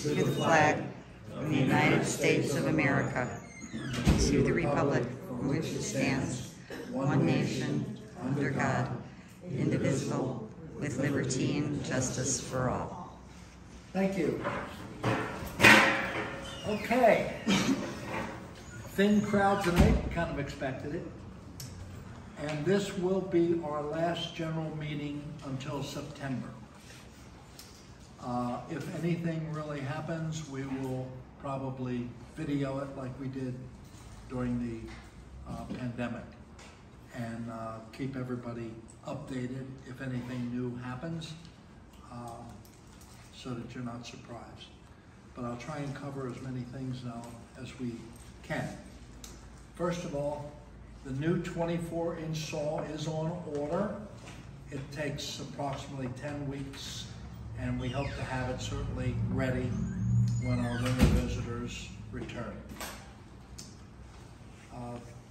to the flag of the United States of America, to the republic for which it stands, one nation, under God, indivisible, with liberty and justice for all. Thank you. Okay. Thin crowd tonight, kind of expected it. And this will be our last general meeting until September. If anything really happens, we will probably video it like we did during the pandemic and keep everybody updated if anything new happens so that you're not surprised. But I'll try and cover as many things now as we can. First of all, the new 24-inch saw is on order. It takes approximately 10 weeks, and we hope to have it certainly ready when our winter visitors return.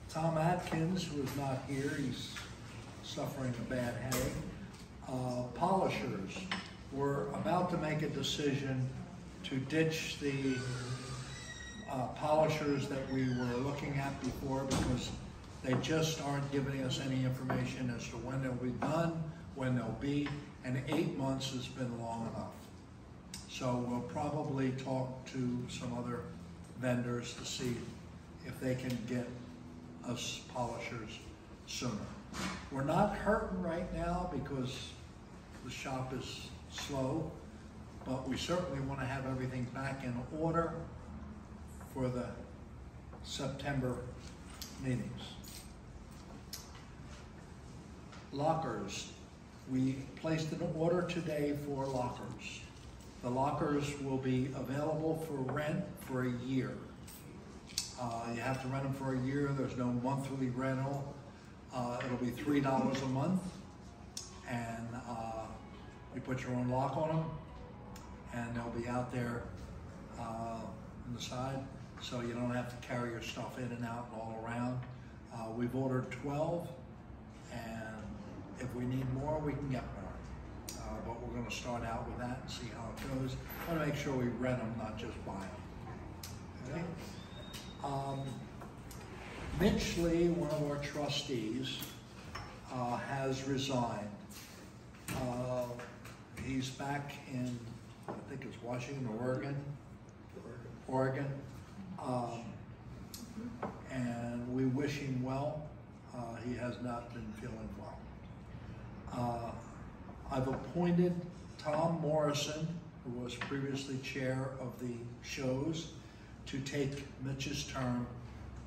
Tom Atkins, who is not here, he's suffering a bad headache. Polishers, we're about to make a decision to ditch the polishers that we were looking at before because they just aren't giving us any information as to when they'll be done, when they'll be, and 8 months has been long enough. So we'll probably talk to some other vendors to see if they can get us polishers sooner. We're not hurting right now because the shop is slow, but we certainly want to have everything back in order for the September meetings. Lockers. We placed an order today for lockers. The lockers will be available for rent for a year. You have to rent them for a year. There's no monthly rental. It'll be $3 a month, and you put your own lock on them, and they'll be out there on the side, so you don't have to carry your stuff in and out and all around. We've ordered 12, and if we need more, we can get more. But we're going to start out with that and see how it goes. I want to make sure we rent them, not just buy them. Okay? Mitch Lee, one of our trustees, has resigned. He's back in, I think it's Washington, Oregon. And we wish him well. He has not been feeling well. I've appointed Tom Morrison, who was previously chair of the shows, to take Mitch's term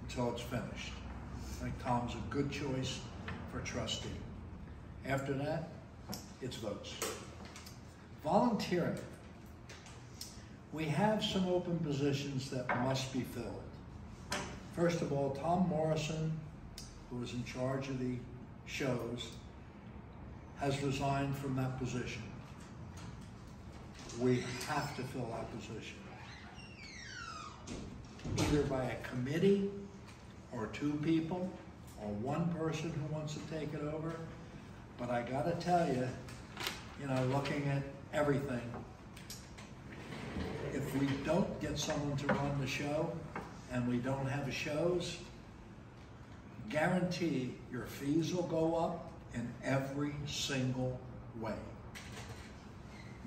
until it's finished. I think Tom's a good choice for trustee. After that, it's votes. Volunteering. We have some open positions that must be filled. First of all, Tom Morrison, who is in charge of the shows, has resigned from that position. We have to fill that position, either by a committee or 2 people or 1 person who wants to take it over. But I gotta tell you, looking at everything, if we don't get someone to run the show and we don't have shows, guarantee your fees will go up in every single way.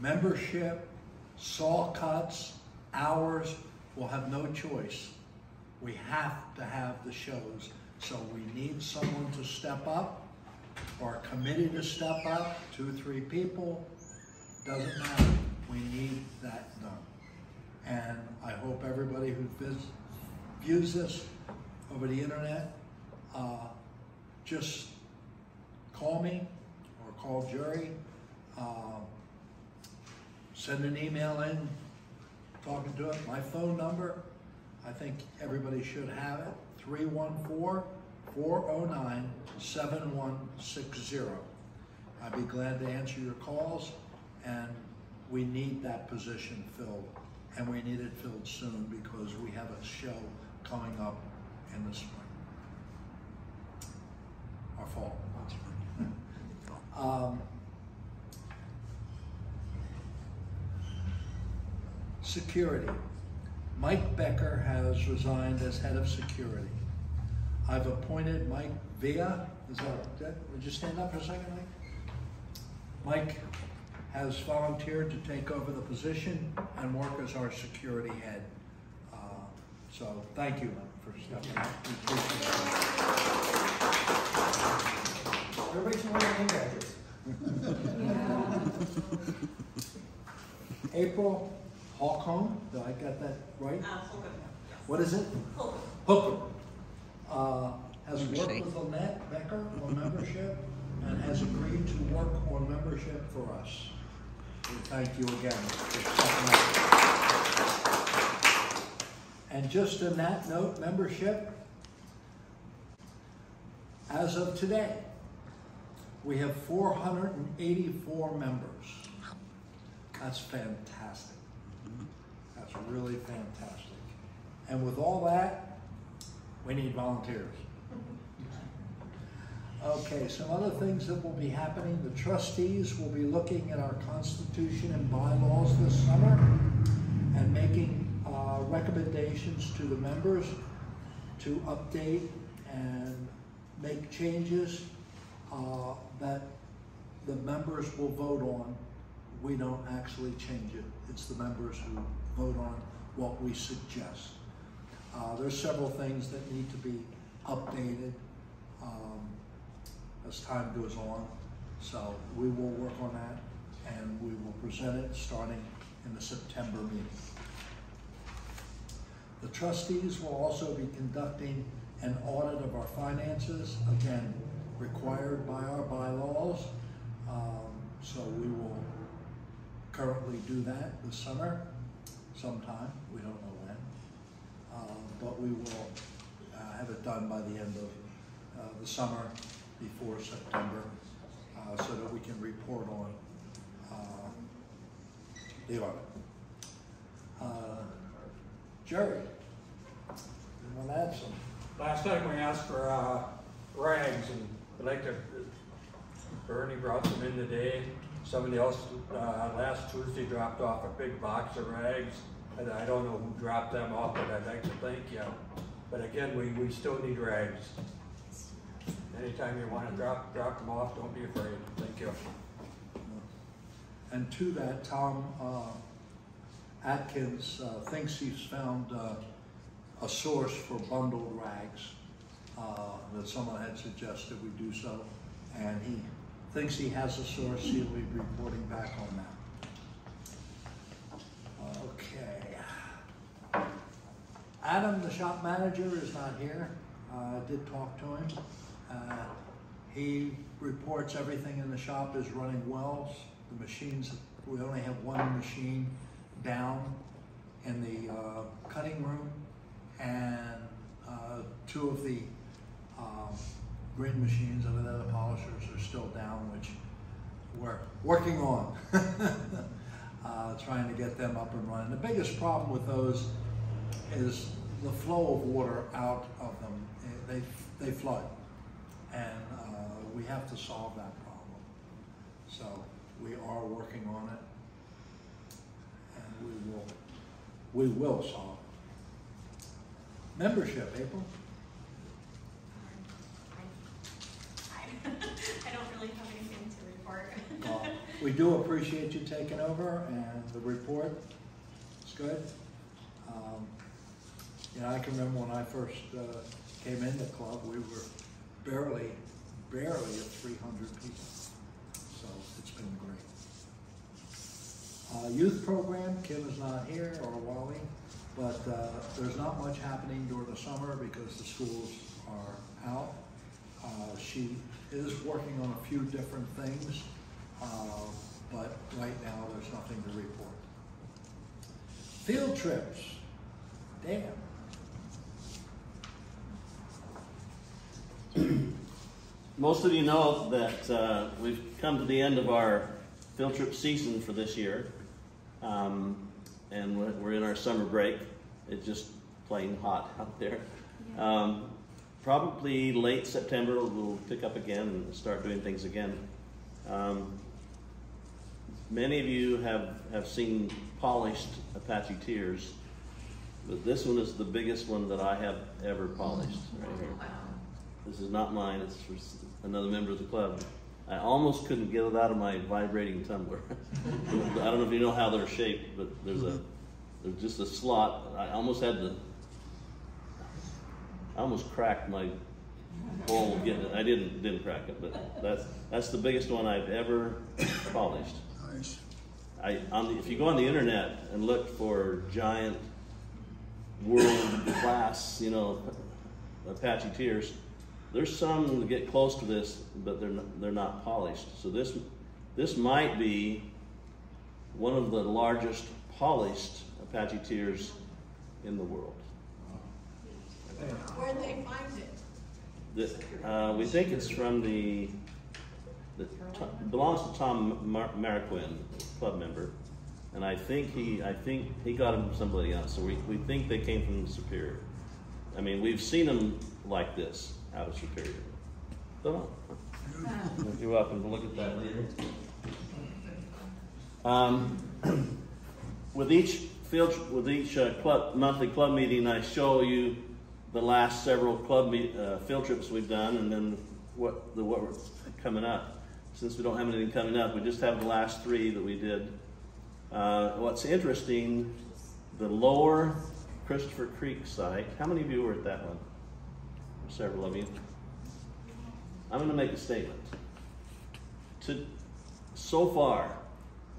Membership, saw cuts, hours, we'll have no choice. We have to have the shows. So we need someone to step up, or a committee to step up, 2 or 3 people, doesn't matter. We need that done. And I hope everybody who views this over the internet, just call me or call Jerry, send an email in, talking to it. My phone number, I think everybody should have it, 314-409-7160. I'd be glad to answer your calls, and we need that position filled, and we need it filled soon because we have a show coming up in the spring, or fall. Security. Mike Becker has resigned as head of security. I've appointed Mike Villa. Would you stand up for a second, Mike? Mike has volunteered to take over the position and work as our security head. So thank you for stepping up. Everybody should wear their name badges. April Holcomb, did I get that right? Holcomb. What is it? Holcomb. Holcomb. Has worked with Lynette Becker on membership and has agreed to work on membership for us. We thank you again for stepping up. And just on that note, membership, as of today, we have 484 members. That's fantastic. That's really fantastic. And with all that, we need volunteers. Okay, some other things that will be happening. The trustees will be looking at our constitution and bylaws this summer and making recommendations to the members to update and make changes that the members will vote on. We don't actually change it. It's the members who vote on what we suggest. There's several things that need to be updated as time goes on. So we will work on that and we will present it starting in the September meeting. The trustees will also be conducting an audit of our finances, again, required by our bylaws. So we will currently do that this summer, sometime, we don't know when. But we will have it done by the end of the summer, before September, so that we can report on the audit. Jerry, you want to add something? Last time we asked for rags, and Bernie brought them in today. Somebody else last Tuesday dropped off a big box of rags, and I don't know who dropped them off, but I'd like to thank you. But again, we still need rags. Anytime you want to drop them off, don't be afraid. Thank you. And to that, Tom Atkins thinks he's found a source for bundled rags that someone had suggested we do so, and he thinks he has a source. He'll be reporting back on that. Okay. Adam, the shop manager, is not here. I did talk to him. He reports everything in the shop is running well. The machines, we only have one machine down in the cutting room, and two of the grid machines over there, the polishers, are still down, which we're working on. Trying to get them up and running. The biggest problem with those is the flow of water out of them. They flood, and we have to solve that problem. So we are working on it, and we will solve it. Membership, April. I don't really have anything to report. We do appreciate you taking over, and the report is good. You know, I can remember when I first came in the club, we were barely at 300 people. So it's been great. Youth program, Kim is not here, or Wally, but there's not much happening during the summer because the schools are out. She is working on a few different things, but right now there's nothing to report. Field trips, Dan. Most of you know that we've come to the end of our field trip season for this year, and we're in our summer break. It's just plain hot out there. Yeah. Probably late September we'll pick up again and start doing things again. many of you have seen polished Apache Tears, but this one is the biggest one that I have ever polished right here. This is not mine, it's for another member of the club. I almost couldn't get it out of my vibrating tumbler. I don't know if you know how they're shaped, but there's just a slot. I almost cracked my bowl getting it. I didn't crack it, but that's the biggest one I've ever polished. Nice. If you go on the internet and look for giant world class, Apache Tears, there's some that get close to this, but they're not polished. So this might be one of the largest polished Apache Tears in the world. Where'd they find it? We think it's from belongs to Tom Marquin, club member, and I think he got them from somebody else. So we think they came from Superior. I mean, we've seen them like this out of Superior. Don't know. You're welcome to look at that later. With each monthly club meeting, I show you the last several club field trips we've done, and then what we're coming up. Since we don't have anything coming up, we just have the last 3 that we did. What's interesting, the lower Christopher Creek site. How many of you were at that one? Several of you. I'm going to make a statement. So far,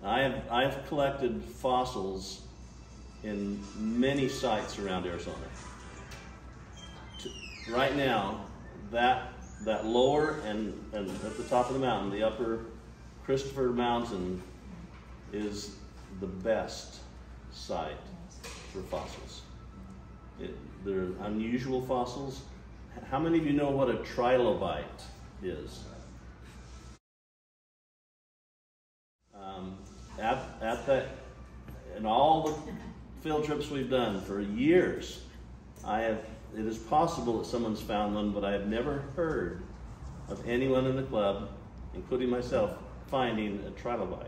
I have collected fossils in many sites around Arizona. Right now, that lower and at the top of the mountain, the upper Christopher Mountain is the best site for fossils. They're unusual fossils. How many of you know what a trilobite is? At that, in all the field trips we've done for years, it is possible that someone's found one, but I have never heard of anyone in the club, including myself, finding a trilobite.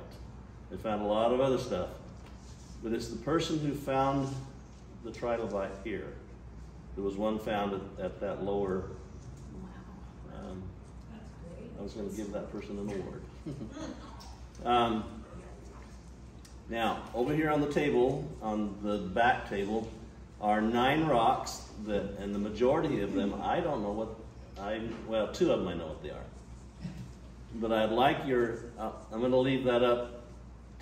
They found a lot of other stuff, but it's the person who found the trilobite here. There was one found at that lower. I was going to give that person an award. Now, over here on the table, on the back table, are 9 rocks and the majority of them, I don't know well, 2 of them I know what they are. But I'd like I'm going to leave that up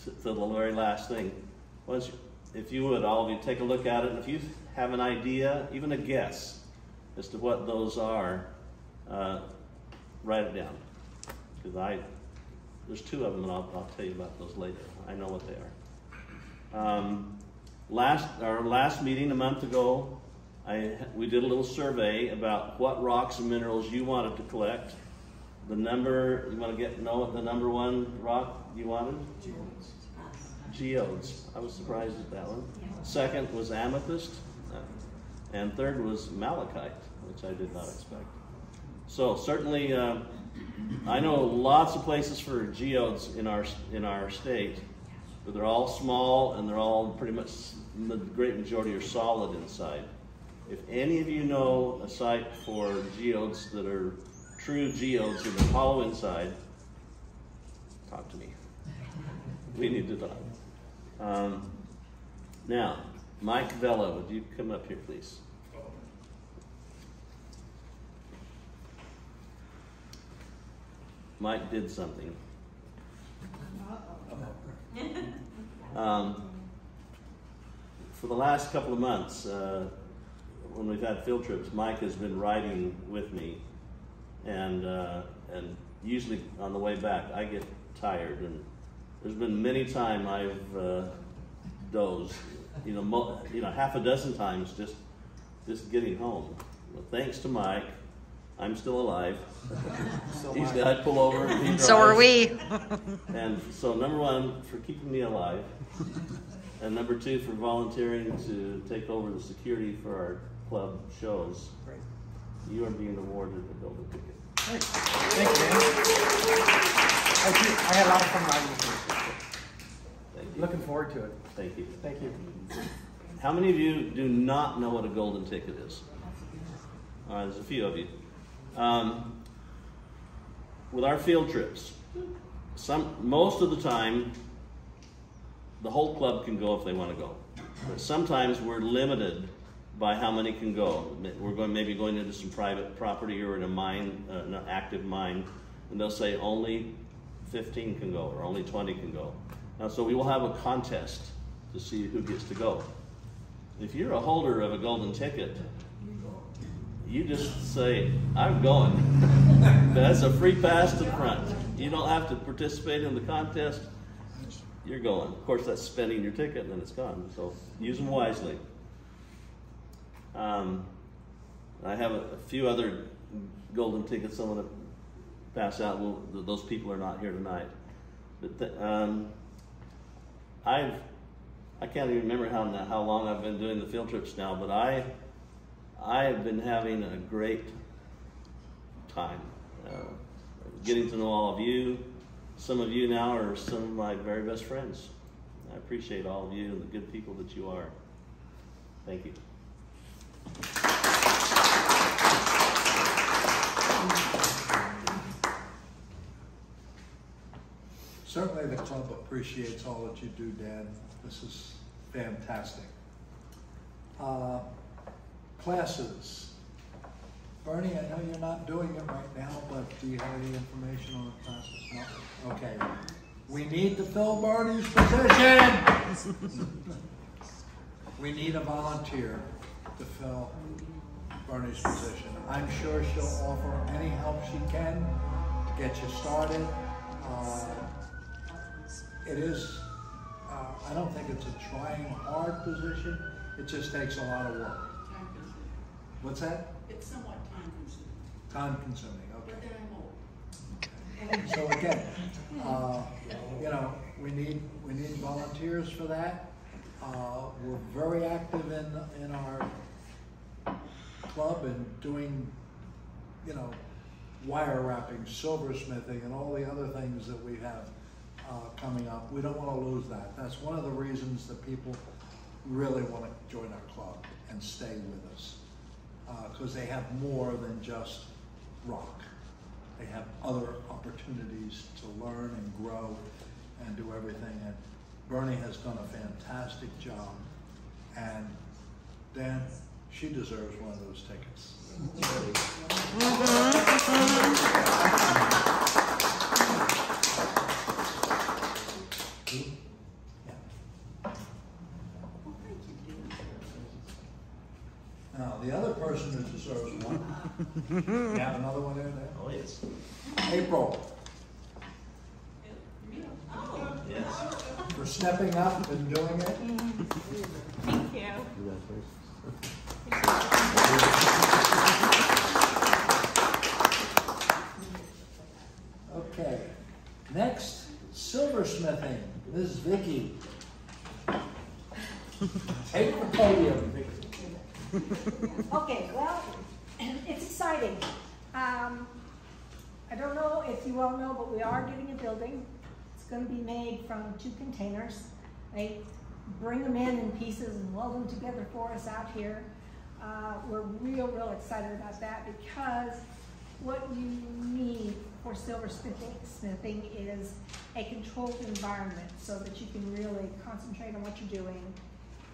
to the very last thing. If you would, all of you take a look at it, and if you have an idea, even a guess, as to what those are, write it down. Because there's 2 of them, and I'll tell you about those later. I know what they are. Our last meeting a month ago, we did a little survey about what rocks and minerals you wanted to collect. The number, you want to know what the number 1 rock you wanted? Geodes. I was surprised at that one. Second was amethyst, and third was malachite, which I did not expect. So certainly, I know lots of places for geodes in our state, but they're all small and they're all pretty much, the great majority are solid inside. If any of you know a site for geodes that are true geodes with a hollow inside, talk to me. We need to talk. Now, Mike Vella, would you come up here, please? Mike did something. For the last couple of months, when we've had field trips, Mike has been riding with me, and usually on the way back, I get tired, and there's been many times I've dozed, half a dozen times just getting home. Well, thanks to Mike, I'm still alive. I'd pull over and he drives. So are we. And so number 1, for keeping me alive. And number 2, for volunteering to take over the security for our club shows. Great. You are being awarded a golden ticket. Great. Thank you, man. I had a lot of fun riding with you. Looking forward to it. Thank you. Thank you. How many of you do not know what a golden ticket is? There's a few of you. With our field trips, most of the time, the whole club can go if they want to go. But sometimes we're limited by how many can go. We're maybe going into some private property or in a mine, an active mine, and they'll say only 15 can go or only 20 can go. So we will have a contest to see who gets to go. If you're a holder of a golden ticket, you just say, I'm going. That's a free pass to the front. You don't have to participate in the contest. You're going. Of course, that's spending your ticket and then it's gone. So use them wisely. I have a few other golden tickets I want to pass out. Well, those people are not here tonight. But I can't even remember how long I've been doing the field trips now, but I have been having a great time getting to know all of you. Some of you now are some of my very best friends. I appreciate all of you and the good people that you are. Thank you. Certainly the club appreciates all that you do, Dan. This is fantastic. Classes. Bernie, I know you're not doing it right now, but do you have any information on the classes? No? Okay. We need to fill Bernie's position. We need a volunteer to fill Bernie's position. I'm sure she'll offer any help she can to get you started. It is, I don't think it's a trying hard position. It just takes a lot of work. What's that? It's somewhat time consuming. Time consuming, okay. But then I'm old. So again, you know, we need volunteers for that. We're very active in our club and doing, you know, wire wrapping, silversmithing, and all the other things that we have coming up. We don't want to lose that. That's one of the reasons that people really want to join our club and stay with us, because they have more than just rock. They have other opportunities to learn and grow and do everything. And Bernie has done a fantastic job. And Dan, she deserves one of those tickets. Now, the other person that deserves one, you have another one there? Oh, yes. April, Yes. for stepping up and doing it. Thank you. Okay, next, silversmithing, Ms. Vicky. Take the podium, Vicky. Okay, well, it's exciting. I don't know if you all know, but we are getting a building. It's going to be made from 2 containers. They bring them in pieces and weld them together for us out here. We're real excited about that, because what you need for silversmithing is a controlled environment so that you can really concentrate on what you're doing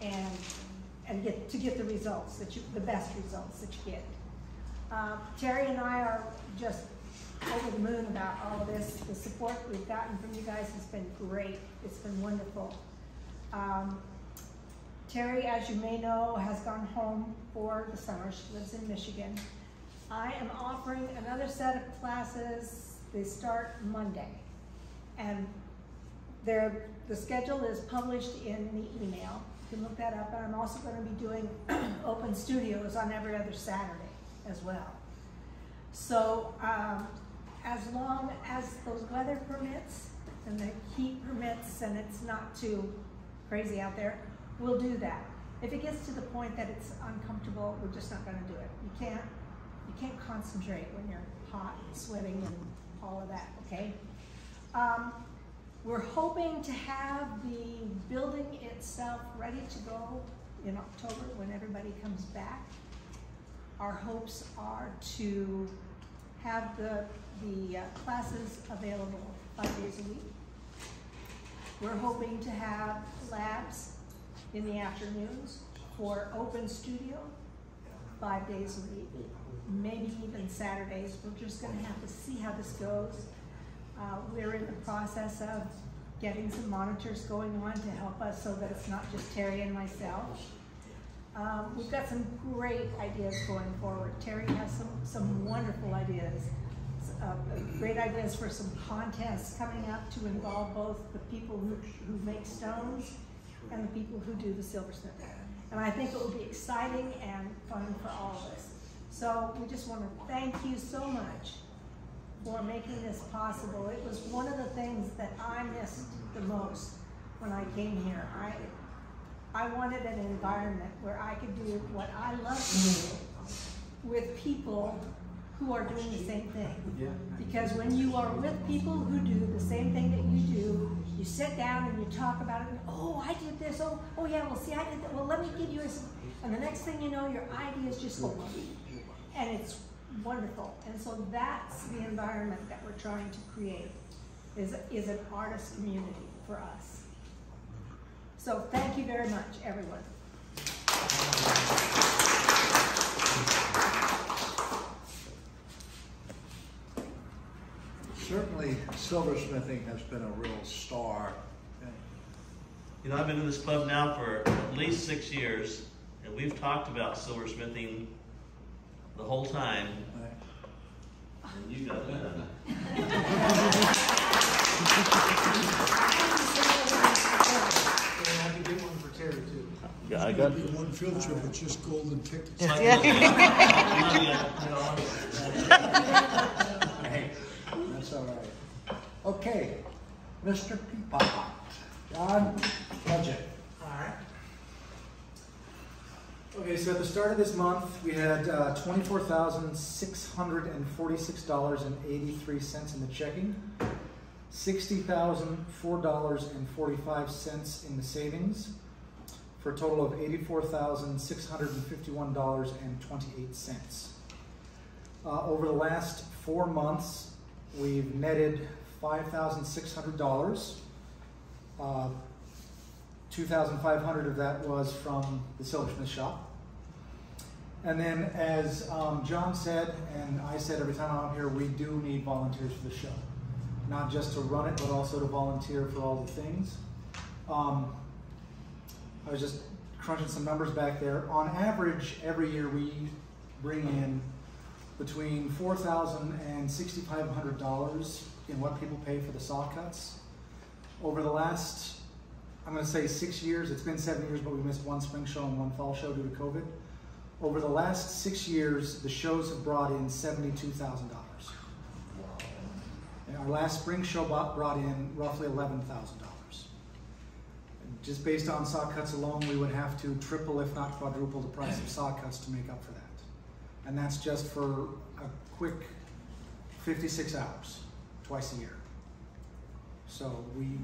and get the results the best results that you get. Terry and I are just over the moon about all of this. The support we've gotten from you guys has been great. It's been wonderful. Terry, as you may know, has gone home for the summer. She lives in Michigan. I am offering another set of classes. They start Monday. And the schedule is published in the email. You can look that up. And I'm also going to be doing open studios on every other Saturday as well. So as long as those weather permits and the heat permits and it's not too crazy out there, we'll do that. If it gets to the point that it's uncomfortable, we're just not going to do it. You can't concentrate when you're hot and sweating and all of that, okay? We're hoping to have the building itself ready to go in October when everybody comes back. Our hopes are to have the classes available 5 days a week. We're hoping to have labs in the afternoons for open studio 5 days a week, maybe even Saturdays. We're just gonna have to see how this goes. We're in the process of getting some monitors going on to help us so that it's not just Terry and myself. We've got some great ideas going forward. Terry has some wonderful ideas. Great ideas for some contests coming up to involve both the people who make stones and the people who do the silversmithing. And I think it will be exciting and fun for all of us. So we just want to thank you so much for making this possible. It was one of the things that I missed the most when I came here. I wanted an environment where I could do what I love to do with people who are doing the same thing. Yeah. Because when you are with people who do the same thing that you do, you sit down and you talk about it, and, oh, I did this, oh yeah, well see, I did that, well let me give you a, and the next thing you know, your ideas just go, and it's wonderful. And so that's the environment that we're trying to create, is an artist community for us. So thank you very much, everyone. Certainly, silversmithing has been a real star. You know, I've been in this club now for at least 6 years, and we've talked about silversmithing the whole time. Right. And you got that. I can get one for Terry too. Yeah, I got one field trip with just golden tickets. That's all right. Okay, Mr. PHILPOT. John, budget. All right. Okay, so at the start of this month, we had $24,646.83 in the checking, $60,004.45 in the savings, for a total of $84,651.28. Over the last 4 months, we've netted $5,600. $2,500 of that was from the silversmith shop. And then, as John said, and I said every time I'm here, we do need volunteers for the show. Not just to run it, but also to volunteer for all the things. I was just crunching some numbers back there. On average, every year we bring in between $4,000 and $6,500 in what people pay for the saw cuts. Over the last, I'm going to say 6 years, it's been 7 years, but we missed one spring show and one fall show due to COVID. Over the last 6 years, the shows have brought in $72,000. And our last spring show brought in roughly $11,000. Just based on saw cuts alone, we would have to triple, if not quadruple, the price of saw cuts to make up for that. And that's just for a quick 56 hours, twice a year. So we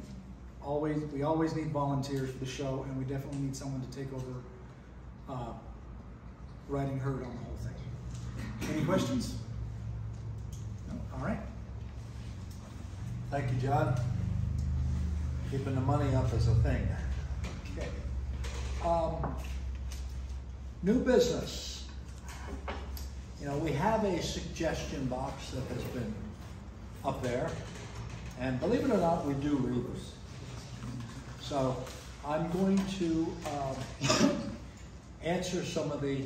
always need volunteers for the show, and we definitely need someone to take over writing herd on the whole thing. Any questions? No? All right. Thank you, John. Keeping the money up is a thing. Okay. New business. You know, we have a suggestion box that has been up there, and believe it or not, we do read them. So I'm going to answer some of the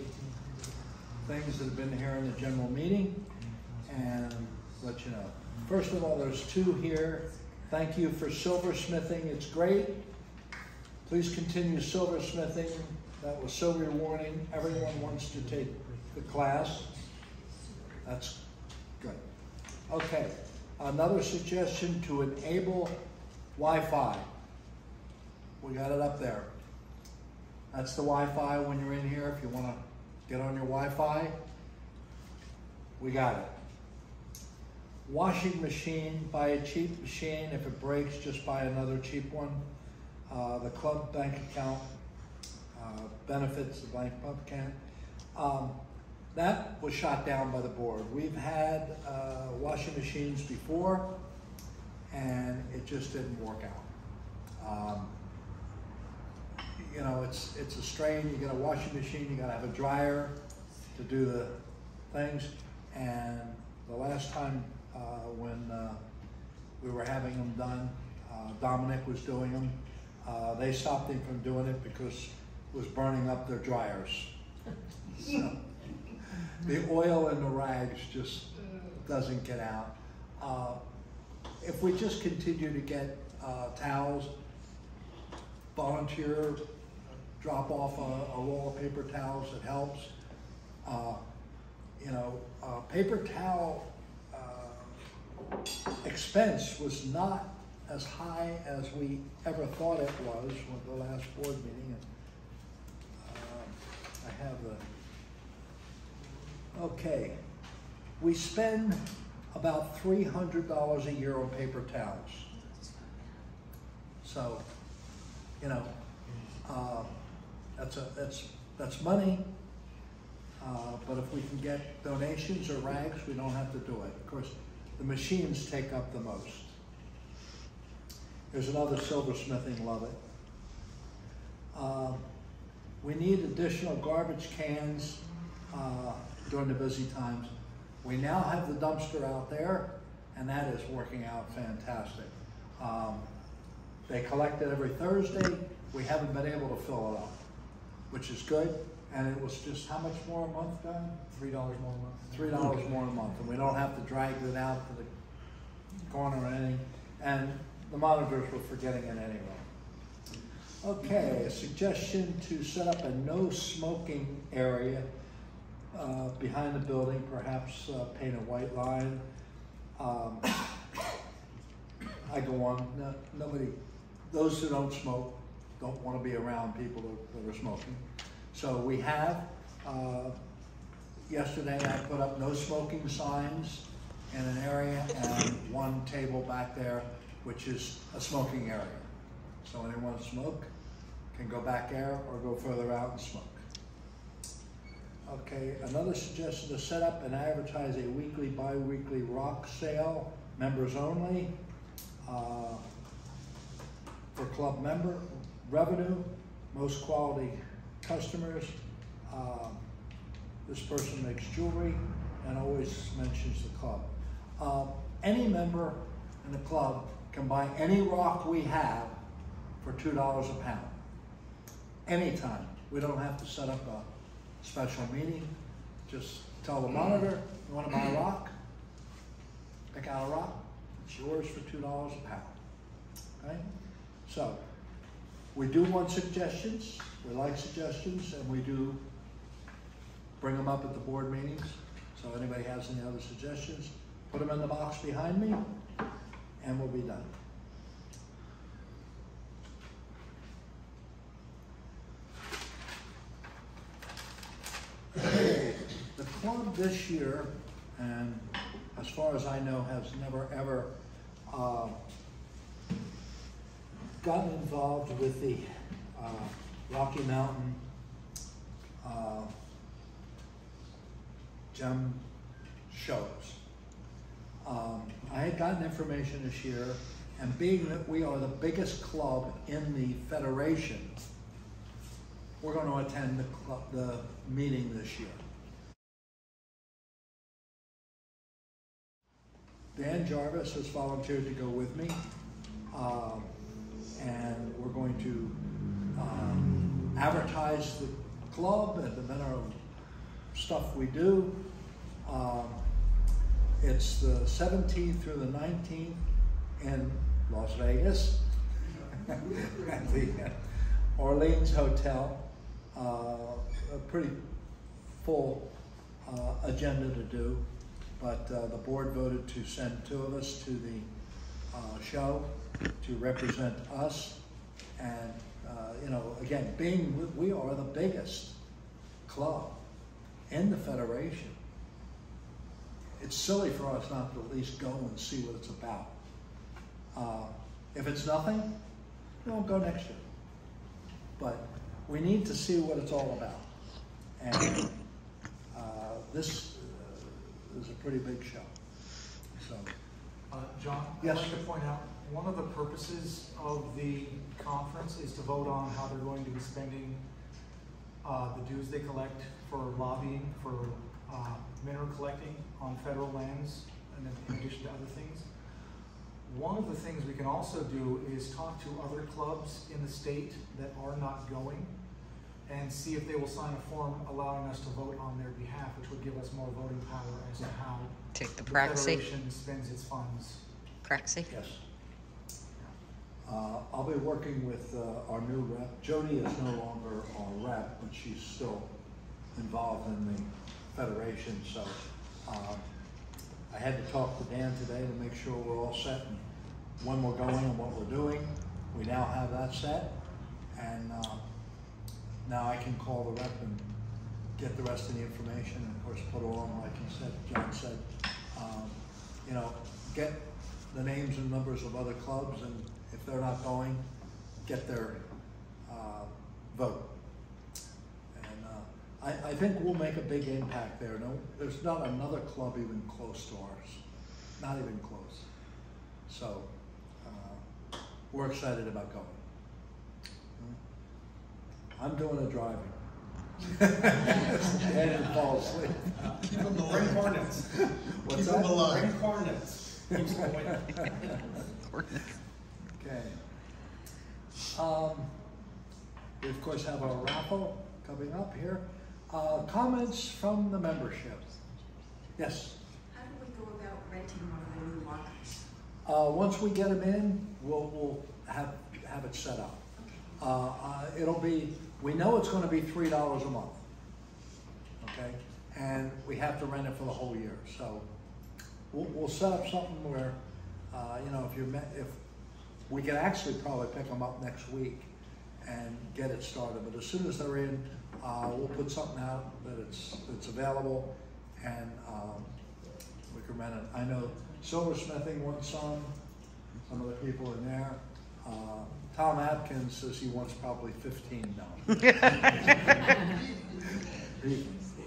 things that have been here in the general meeting and let you know. First of all, there's 2 here. Thank you for silversmithing. It's great. Please continue silversmithing. That was so rewarding. Everyone wants to take the class. That's good. Okay. Another suggestion to enable Wi-Fi. We got it up there. That's the Wi-Fi when you're in here. If you want to get on your Wi-Fi, we got it. Washing machine, buy a cheap machine. If it breaks, just buy another cheap one. The club bank account benefits the bank account. That was shot down by the board. We've had washing machines before, and it just didn't work out. You know, it's a strain. You get a washing machine, you gotta have a dryer to do the things. And the last time when we were having them done, Dominic was doing them. They stopped him from doing it because it was burning up their dryers. So, the oil in the rags just doesn't get out. If we just continue to get towels, volunteer, drop off a roll of paper towels, it helps. You know, paper towel expense was not as high as we ever thought it was with the last board meeting. I have the, okay. We spend about $300 a year on paper towels. So, you know, that's money. But if we can get donations or rags, we don't have to do it. Of course, the machines take up the most. There's another silversmithing, love it. We need additional garbage cans during the busy times. We now have the dumpster out there, and that is working out fantastic. They collect it every Thursday. We haven't been able to fill it up, which is good. And it was just how much more a month, Don? $3 more a month. $3 more a month, and we don't have to drag it out to the corner or anything. And the monitors were forgetting it anyway. Okay, a suggestion to set up a no smoking area behind the building, perhaps paint a white line. I go on, nobody, those who don't smoke don't want to be around people that are smoking. So we have, yesterday I put up no smoking signs in an area and one table back there, which is a smoking area. So anyone smoke can go back there or go further out and smoke. Okay, another suggestion to set up and advertise a weekly, bi-weekly rock sale, members only, for club member revenue, most quality customers. This person makes jewelry and always mentions the club. Any member in the club can buy any rock we have for $2 a pound. Anytime. We don't have to set up a special meeting. Just tell the monitor, you want to buy a rock? Pick out a rock. It's yours for $2 a pound. Okay? So, we do want suggestions. We like suggestions, and we do bring them up at the board meetings. So anybody has any other suggestions, put them in the box behind me, and we'll be done. The club this year, and as far as I know, has never ever gotten involved with the Rocky Mountain gem shows. I had gotten information this year, and being that we are the biggest club in the federation, we're going to attend the meeting this year. Dan Jarvis has volunteered to go with me, and we're going to advertise the club and the manner of stuff we do. It's the 17th through the 19th in Las Vegas at the Orleans Hotel. A pretty full agenda to do, but the board voted to send 2 of us to the show to represent us. And you know, again, being we are the biggest club in the federation, it's silly for us not to at least go and see what it's about. If it's nothing, we won't go next year. But we need to see what it's all about. And this is a pretty big show. So, John, yes. I'd like to point out, one of the purposes of the conference is to vote on how they're going to be spending the dues they collect for lobbying, for mineral collecting on federal lands, and in addition to other things. One of the things we can also do is talk to other clubs in the state that are not going and see if they will sign a form allowing us to vote on their behalf, which would give us more voting power as to how Take the the proxy. Federation spends its funds. Proxy. yes. I'll be working with our new rep. Jody is no longer our rep, but she's still involved in the Federation. So I had to talk to Dan today to make sure we're all set and when we're going and what we're doing. We now have that set, and now I can call the rep and get the rest of the information, and of course put it on, like you said, John said, you know, get the names and numbers of other clubs, and if they're not going, get their vote. And I think we'll make a big impact there. No, there's not another club even close to ours, not even close. So we're excited about going. I'm doing the driving. Dan can fall asleep. Keep them alive. Bring Hornets. What's Keep that? them alive. Bring Hornets. Keeps them away. Okay. We of course have our raffle coming up here. Comments from the membership. Yes. How do we go about renting one of the new lockers? Once we get them in, we'll have it set up. It'll be, we know it's going to be $3 a month. Okay, and we have to rent it for the whole year. So we'll set up something where, you know, if we can actually probably pick them up next week and get it started. But as soon as they're in, we'll put something out that it's available, and we can rent it. I know Silversmithing wants some of the people in there. Tom Atkins says he wants probably 15 now.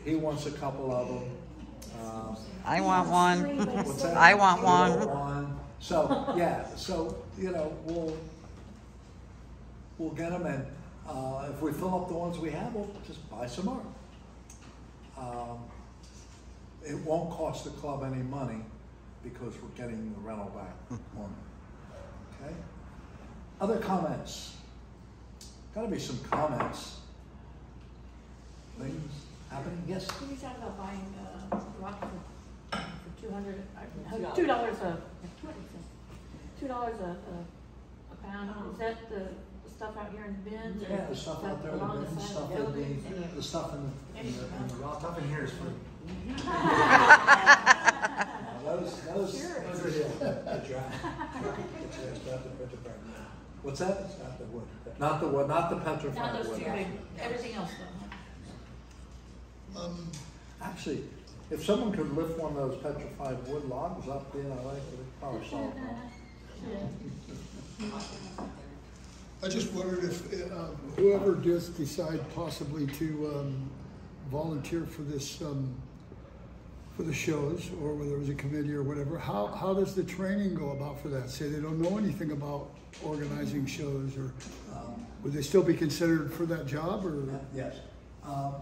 He wants a couple of them. I want one. What's that? I want one. So yeah, so you know we'll get them, and if we fill up the ones we have, we'll just buy some more. It won't cost the club any money because we're getting the rental back on it. Okay. Other comments? Got to be some comments. Things happening? Yes. Can you talk about buying rock for $200 a pound? Is that the stuff out here in the bins? Yeah, the stuff out there in the bins, stuff in the stuff in the rock. Stuff in here is free. Those are here. Good job. It's not the petrified wood. What's that? It's not the wood. Not the wood, not the Not petrified those wood. two big, everything else though. Actually, if someone could lift one of those petrified wood logs up, you know, like it probably solve it. I just wondered if whoever does decide possibly to volunteer for this, for the shows, or whether it was a committee or whatever, how does the training go about for that? Say they don't know anything about organizing shows, or would they still be considered for that job, or? Yes,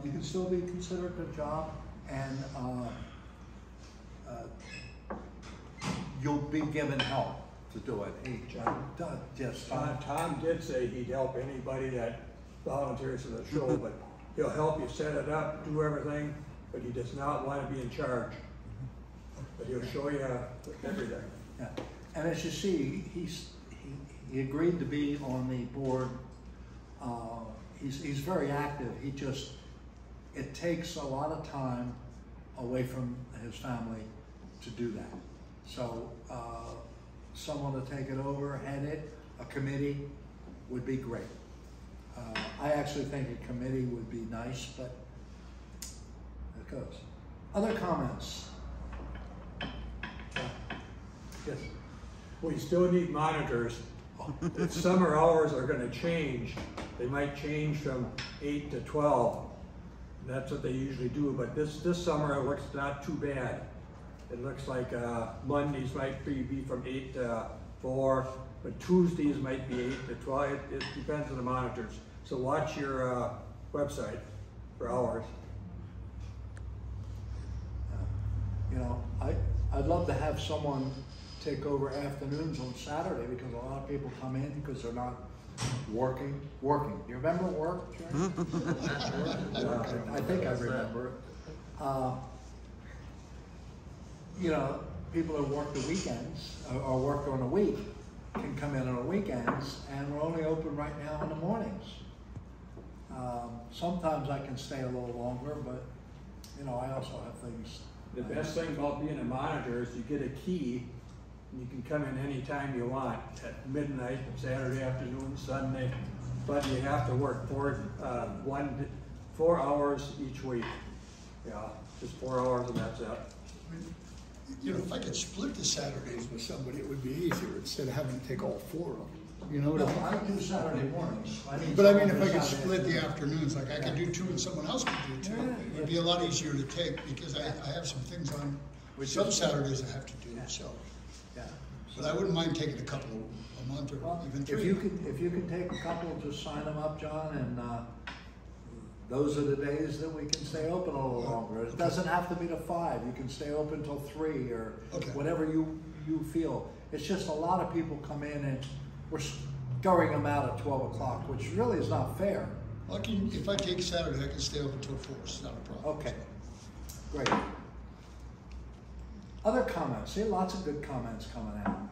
you can still be considered a job, and you'll be given help to do it. Hey, John, yes, Tom did say he'd help anybody that volunteers for the show, but he'll help you set it up, do everything, but he does not want to be in charge. But he'll show you everything. Yeah, and as you see, he agreed to be on the board. He's very active. It takes a lot of time away from his family to do that. So someone to take it over, head it, a committee would be great. I actually think a committee would be nice, but it goes. Other comments? Yes. We still need monitors. Summer hours are gonna change. They might change from 8 to 12. That's what they usually do, but this summer it looks not too bad. It looks like Mondays might be from 8 to 4, but Tuesdays might be 8 to 12. It depends on the monitors. So watch your website for hours. You know, I'd love to have someone take over afternoons on Saturday because a lot of people come in because they're not working. You remember work, Jerry? I think I remember. You know, people who work the weekends or work during the week can come in on the weekends, and we're only open right now in the mornings. Sometimes I can stay a little longer, but you know, I also have things. The best thing about being a monitor is you get a key and you can come in anytime you want, at midnight, Saturday afternoon, Sunday, but you have to work 4 hours each week. Yeah, just 4 hours and that's it. You know, if I could split the Saturdays with somebody, it would be easier instead of having to take all 4 of them. You know what I mean? I do Saturday mornings. But I mean, if I could split the afternoons, like I could do 2 and someone else could do 2, it would be a lot easier to take because I have some things on some Saturdays I have to do. So, yeah. But I wouldn't mind taking a couple a month or even 3. If you can take a couple, just sign them up, John, and those are the days that we can stay open a little longer. It doesn't have to be to 5. You can stay open till 3 or whatever you feel. It's just a lot of people come in and we're scurrying them out at 12 o'clock, which really is not fair. Well, if I take Saturday, I can stay open till 4. It's not a problem. Okay, great. Other comments? See, lots of good comments coming out.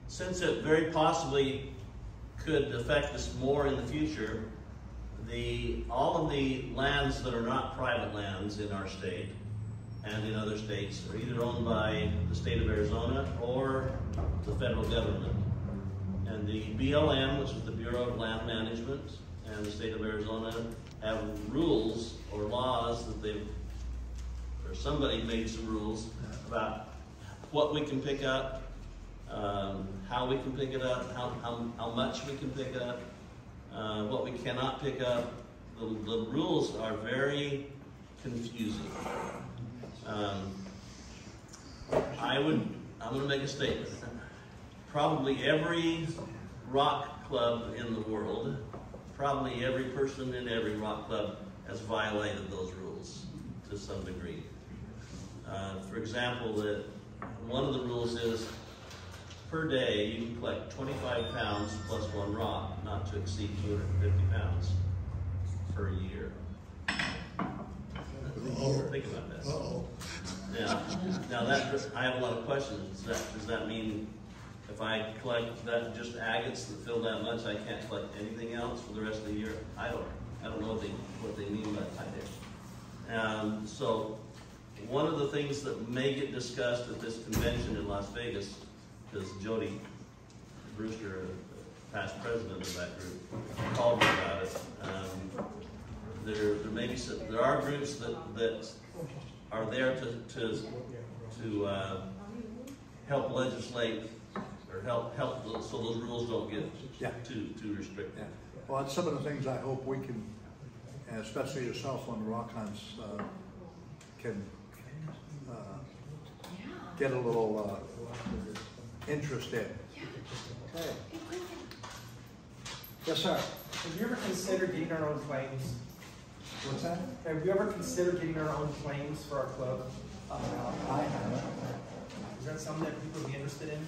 Since it very possibly could affect us more in the future, all of the lands that are not private lands in our state and in other states are either owned by the state of Arizona or the federal government. And the BLM, which is the Bureau of Land Management, and the state of Arizona have rules or laws that or somebody made some rules about what we can pick up, how we can pick it up, how much we can pick up, what we cannot pick up. The rules are very confusing. I'm going to make a statement. Probably every rock club in the world, probably every person in every rock club has violated those rules to some degree. For example, one of the rules is per day you can collect 25 pounds plus 1 rock, not to exceed 250 pounds per year. Think about that. Now I have a lot of questions. Does that mean if I collect just agates that fill that much, I can't collect anything else for the rest of the year? I don't know what they mean by that. So one of the things that may get discussed at this convention in Las Vegas, because Jody Brewster, past president of that group, called me about it. There are groups that are there to help legislate or help so those rules don't get too restricted. Yeah. Well, that's some of the things I hope we can, and especially yourself on the rock hunts, can get a little interest in. Okay. Yes, sir. Have you ever considered getting our own claims? What's that? Have you ever considered getting our own claims for our club? I haven't. Is that something that people would be interested in?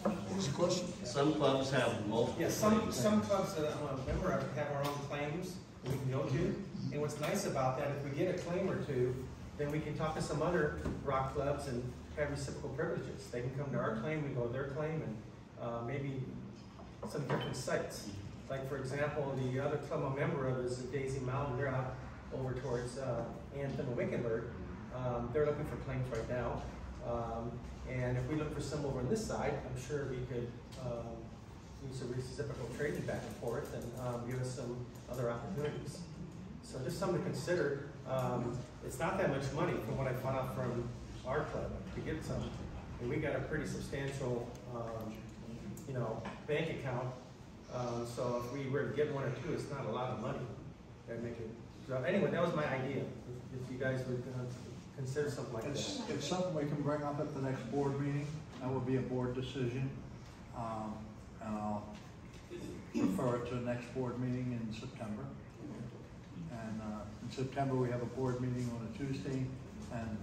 What was the question? Some clubs have multiple. Yeah, some clubs that I'm a member of have our own claims we can go to. And what's nice about that, if we get a claim or two, then we can talk to some other rock clubs and have reciprocal privileges. They can come to our claim, we go to their claim, and maybe some different sites. Like, for example, the other club I'm a member of is Daisy Mountain. They're out over towards Anthem and Wickenburg. They're looking for claims right now. And if we look for some over on this side, I'm sure we could use a reciprocal trading back and forth and give us some other opportunities. So just something to consider. It's not that much money from what I found out from our club to get some. And we got a pretty substantial, you know, bank account. So if we were to get one or two, it's not a lot of money. That'd make it. So anyway, that was my idea. If you guys would consider something like that. It's something we can bring up at the next board meeting. That would be a board decision. And I'll refer it to the next board meeting in September. And in September, we have a board meeting on a Tuesday and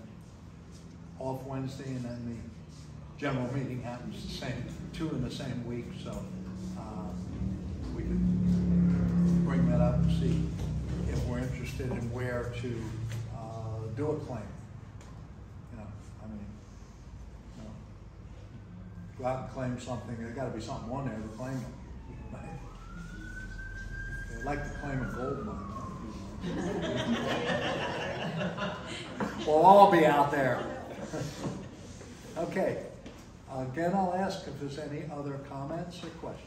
off Wednesday, and then the general meeting happens the same, 2 in the same week. So we can bring that up and see if we're interested in where to do a claim. You know, I mean, you know, go out and claim something. There's got to be something on there to claim it. They'd like to claim a gold mine. We'll all be out there. Okay. Again, I'll ask if there's any other comments or questions.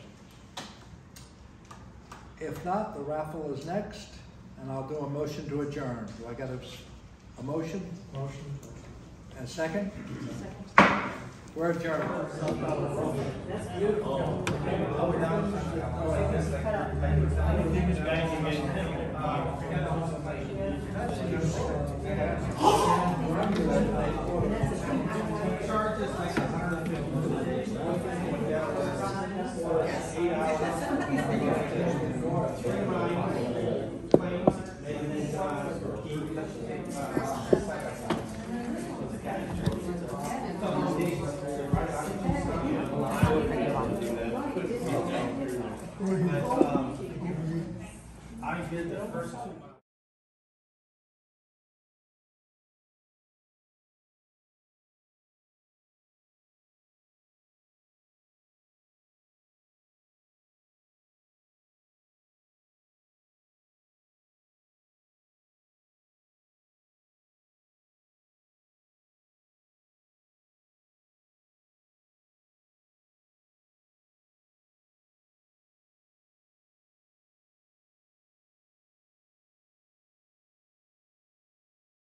If not, the raffle is next, and I'll do a motion to adjourn. Do I get a motion? Motion. And a second? We're adjourned. I did the first 2.